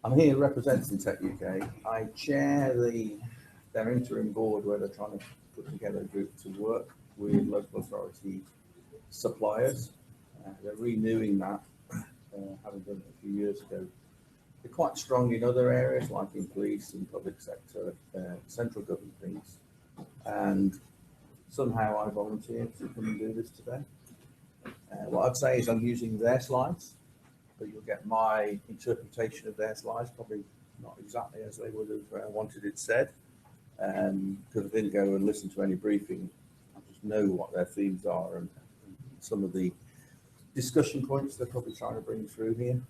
I'm here representing techUK. I chair their interim board where they're trying to put together a group to work with local authority suppliers. They're renewing that, having done it a few years ago. They're quite strong in other areas like in police and public sector, central government things. And somehow I volunteered to come and do this today. What I'd say is I'm using their slides, but you'll get my interpretation of their slides, probably not exactly as they would have wanted it said, because I didn't go and listen to any briefing. I just know what their themes are and some of the discussion points they're probably trying to bring through here.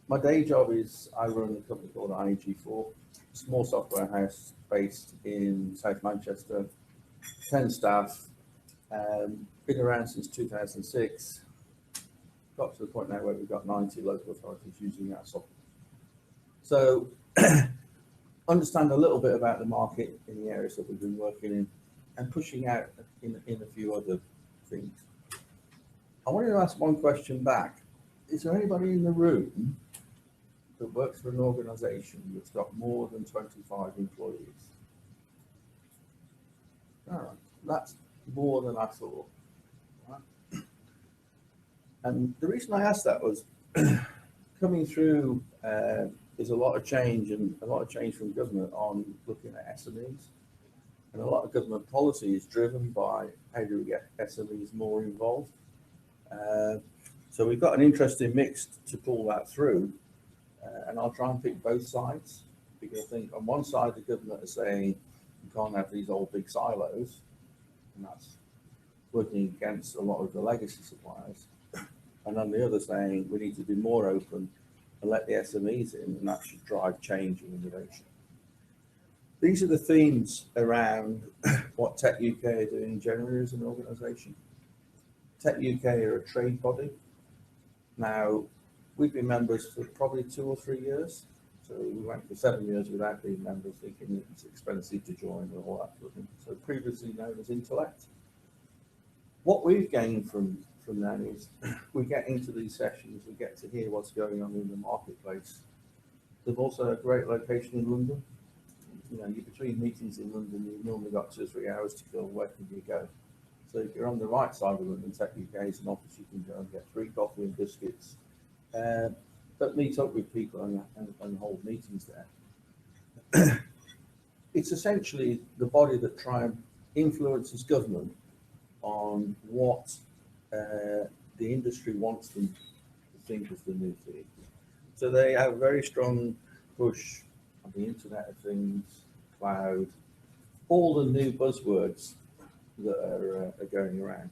My day job is I run a company called IEG4, a small software house based in South Manchester, 10 staff, been around since 2006. Got to the point now where we've got 90 local authorities using our software. So understand a little bit about the market in the areas that we've been working in and pushing out in a few other things. I wanted to ask one question back. Is there anybody in the room that works for an organisation that's got more than 25 employees? All right, that's more than I thought. And the reason I asked that was coming through is a lot of change from government on looking at SMEs. And a lot of government policy is driven by how do we get SMEs more involved. So we've got an interesting mix to pull that through. And I'll try and pick both sides, because I think on one side the government is saying you can't have these old big silos, and that's working against a lot of the legacy suppliers. And on the other saying we need to be more open and let the SMEs in, and that should drive change and innovation. These are the themes around what techUK are doing generally as an organisation. techUK are a trade body. Now, we've been members for probably 2 or 3 years. So we went for 7 years without being members, thinking it's expensive to join and all that sort of thing. So previously known as Intellect. What we've gained from that is we get into these sessions, we get to hear what's going on in the marketplace. They've also a great location in London. You know, you're between meetings in London, you've normally got 2 or 3 hours to kill. Where can you go? So if you're on the right side of London, techUK is an office you can go and get free coffee and biscuits. But meet up with people and hold meetings there. It's essentially the body that try and influences government on what the industry wants them to think is the new thing. So they have a very strong push on the Internet of Things, cloud, all the new buzzwords that are going around.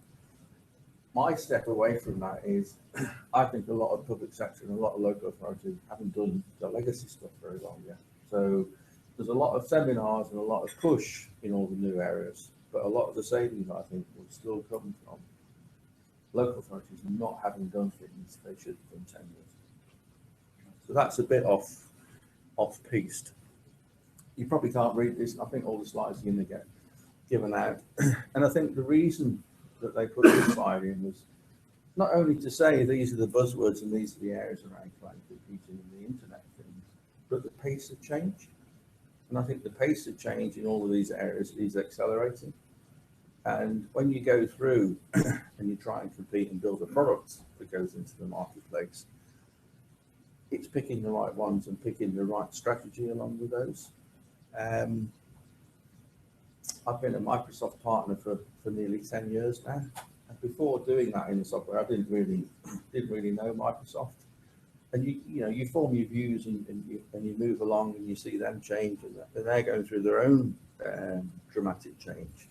My step away from that is I think a lot of public sector and a lot of local authorities haven't done the legacy stuff very long yet. So there's a lot of seminars and a lot of push in all the new areas, but a lot of the savings I think will still come from local authorities not having done things they should have done 10 years. So that's a bit off-piste. You probably can't read this. I think all the slides are going to get given out. And I think the reason that they put this slide in was not only to say these are the buzzwords and these are the areas around cloud computing and the internet things, but the pace of change. And I think the pace of change in all of these areas is accelerating. And when you go through and you try and compete and build a product that goes into the marketplace, it's picking the right ones and picking the right strategy along with those. I've been a Microsoft partner for nearly 10 years now. And before doing that in the software, I didn't really know Microsoft. And you form your views and you move along and you see them change, and they're going through their own dramatic change.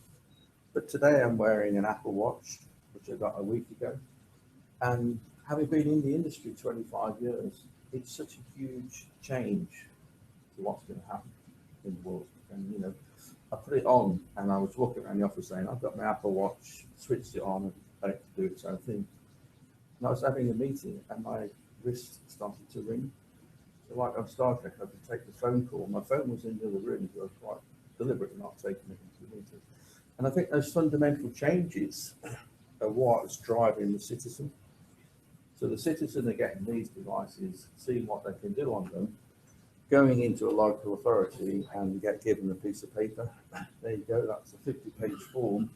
But today I'm wearing an Apple Watch, which I got a week ago. And having been in the industry 25 years, it's such a huge change to what's going to happen in the world. And I put it on and I was walking around the office saying, I've got my Apple Watch, switched it on and let it do its own thing. And I was having a meeting and my wrist started to ring. So like on Star Trek, I could take the phone call. My phone was in the other room, so I was quite deliberately not taking it into the meeting. And I think those fundamental changes are what's driving the citizen. So the citizen are getting these devices, seeing what they can do on them, going into a local authority and get given a piece of paper. There you go, that's a 50-page form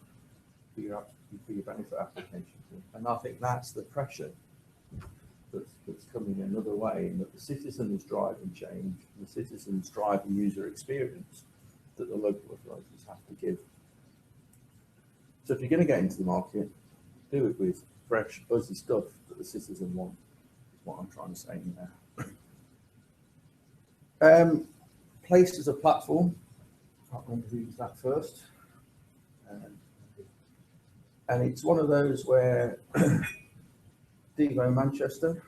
for your benefit application. And I think that's the pressure that's coming another way, in that the citizen is driving change, the citizen's driving user experience that the local authorities have to give. So if you're going to get into the market, do it with fresh, buzzy stuff that the citizen wants, is what I'm trying to say there. Placed as a platform, I can't remember who used that first. And it's one of those where Devo Manchester,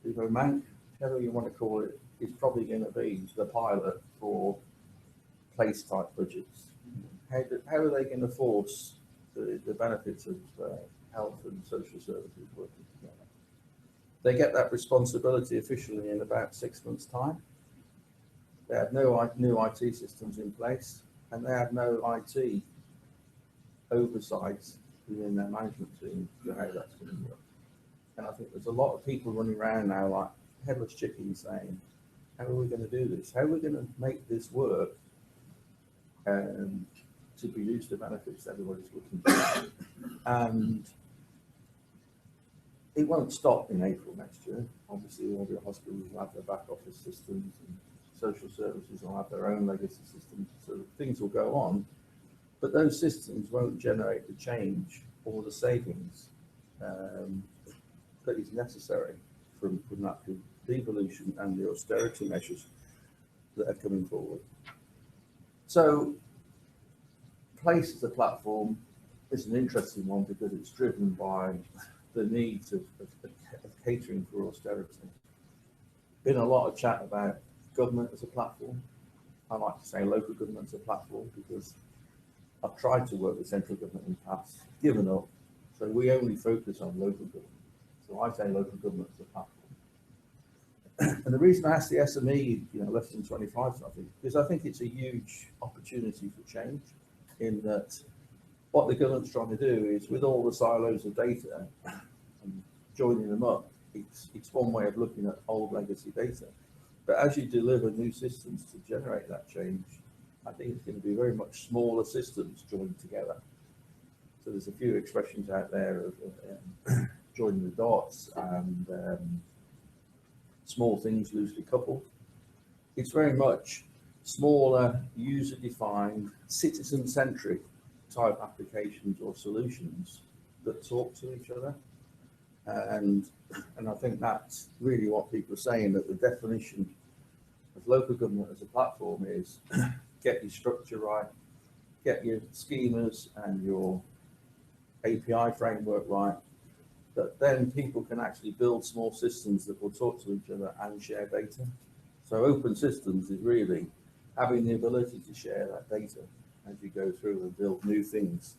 Devo Mank, whatever you want to call it, is probably going to be the pilot for place type budgets. How are they going to force the benefits of health and social services working together? They get that responsibility officially in about 6 months' time. They had no new IT systems in place, and they had no IT oversight within their management team for how that's going to work. And I think there's a lot of people running around now like headless chickens saying, how are we going to do this? How are we going to make this work to produce the benefits everybody's looking for? And it won't stop in April next year. Obviously, all the hospitals will have their back office systems, and social services will have their own legacy systems, so things will go on. But those systems won't generate the change or the savings that is necessary from that devolution and the austerity measures that are coming forward. So Place as a platform is an interesting one because it's driven by the needs of catering for austerity. Been a lot of chat about government as a platform. I like to say local government as a platform because I've tried to work with central government in the past, given up. So we only focus on local government. So I say local government as a platform. And the reason I asked the SME, less than 25 something, because I think it's a huge opportunity for change, in that what the government's trying to do is, with all the silos of data and joining them up, it's one way of looking at old legacy data. But as you deliver new systems to generate that change, I think it's going to be very much smaller systems joined together. So there's a few expressions out there of joining the dots and small things loosely coupled. It's very much smaller, user-defined, citizen-centric type applications or solutions that talk to each other. And I think that's really what people are saying, that the definition of local government as a platform is get your structure right, get your schemas and your API framework right, that then people can actually build small systems that will talk to each other and share data. So open systems is really having the ability to share that data as you go through and build new things.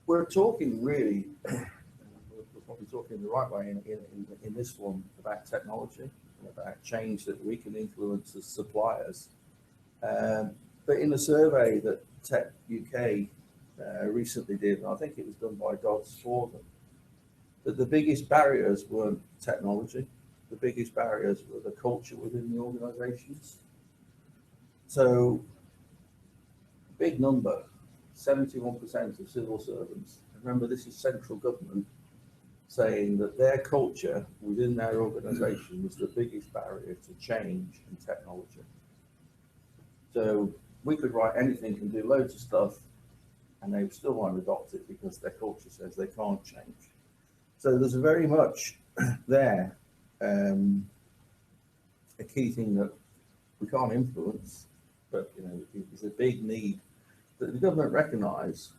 We're talking really, we're probably talking the right way in this one about technology and about change that we can influence as suppliers. But in a survey that techUK recently did, and I think it was done by Dodds for them, that the biggest barriers weren't technology, the biggest barriers were the culture within the organisations. So, big number, 71% of civil servants, remember this is central government, saying that their culture within their organisation was the biggest barrier to change in technology. So we could write anything and do loads of stuff, and they still won't adopt it because their culture says they can't change. So there's a very much there, a key thing that we can't influence, but it's a big need that the government recognise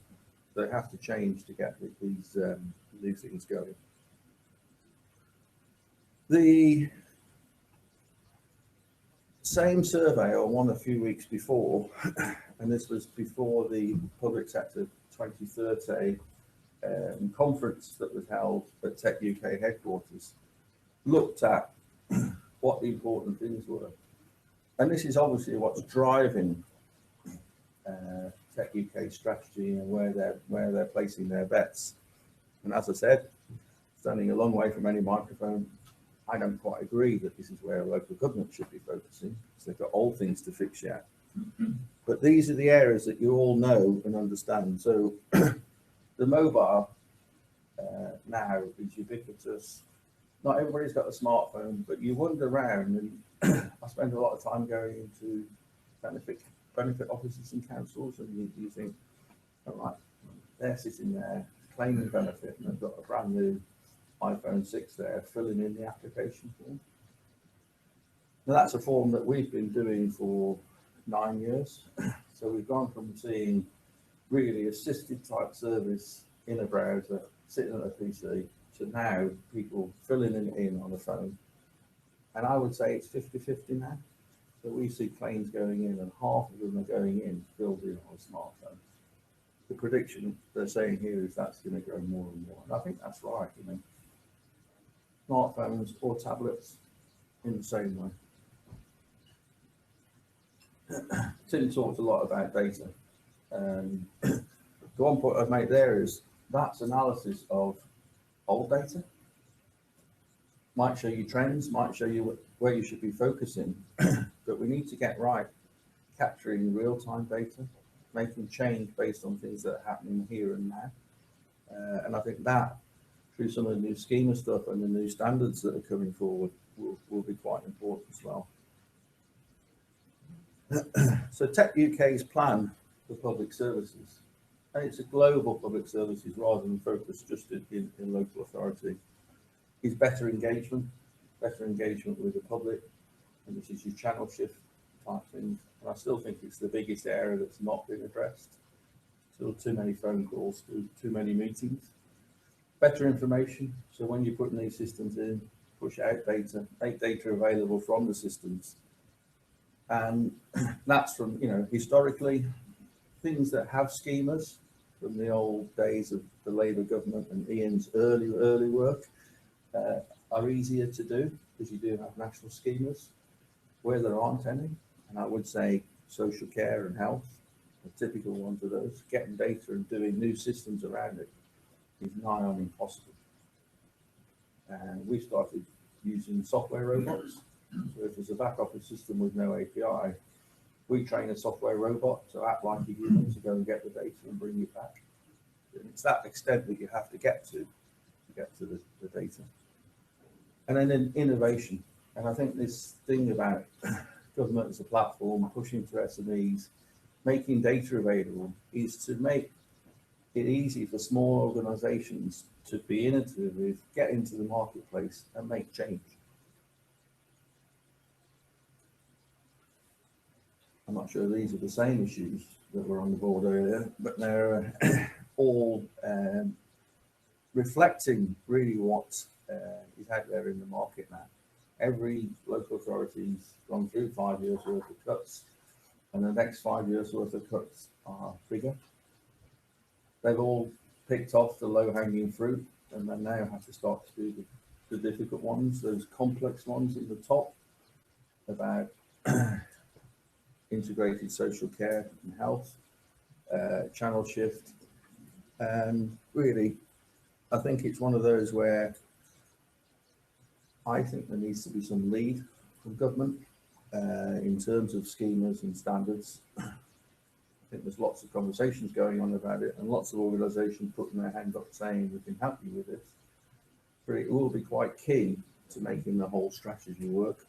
they have to change to get these new things going. The same survey, or one a few weeks before, and this was before the public sector 2030 conference that was held at techUK headquarters, looked at what the important things were. And this is obviously what's driving techUK strategy and where they're placing their bets. And as I said, standing a long way from any microphone, I don't quite agree that this is where local government should be focusing, because they've got old things to fix yet. But these are the areas that you all know and understand. So the mobile now is ubiquitous. Not everybody's got a smartphone, but you wander around, and I spend a lot of time going into benefit offices and councils, and you think, all right, they're sitting there claiming benefit, and they've got a brand new iPhone 6 there filling in the application form. Now that's a form that we've been doing for 9 years. So we've gone from seeing really assisted type service in a browser, sitting at a PC, to now people filling it in on a phone. And I would say it's 50-50 now. So we see claims going in, and half of them are going in filled in on a smartphone. The prediction they're saying here is that's going to grow more and more. And I think that's right, you know. Smartphones or tablets in the same way. Tim talked a lot about data. The one point I'd make there is that's analysis of old data. Might show you trends, might show you where you should be focusing, but we need to get right capturing real-time data, making change based on things that are happening here and now. And I think that, through some of the new schema stuff and the new standards that are coming forward, will be quite important as well. So techUK's plan for public services, and it's a global public services rather than focused just in local authority, is better engagement with the public, and this is your channel shift type things. And I still think it's the biggest area that's not been addressed. Still too many phone calls, too many meetings. Better information, so when you're putting these systems in, push out data, make data available from the systems. And that's from, you know, historically, things that have schemas from the old days of the Labour government and Ian's early work are easier to do, because you do have national schemas. Where there aren't any, and I would say social care and health, the typical ones of those, getting data and doing new systems around it is nigh on impossible. And we started using software robots. So if there's a back office system with no API, we train a software robot to act like a human to go and get the data and bring it back. And it's that extent that you have to get to the data. And then in innovation, and I think this thing about government as a platform, pushing to SMEs, making data available, is to make it easy for small organisations to be innovative, get into the marketplace and make change. I'm not sure these are the same issues that were on the board earlier, but they're all reflecting really what is out there in the market now. Every local authority's gone through 5 years worth of cuts, and the next 5 years worth of cuts are bigger. They've all picked off the low-hanging fruit, and they now have to start to do the difficult ones, those complex ones at the top, about integrated social care and health, channel shift. And really, I think it's one of those where I think there needs to be some lead from government in terms of schemas and standards. I think there's lots of conversations going on about it, and lots of organisations putting their hand up saying we can help you with this. But it will be quite key to making the whole strategy work.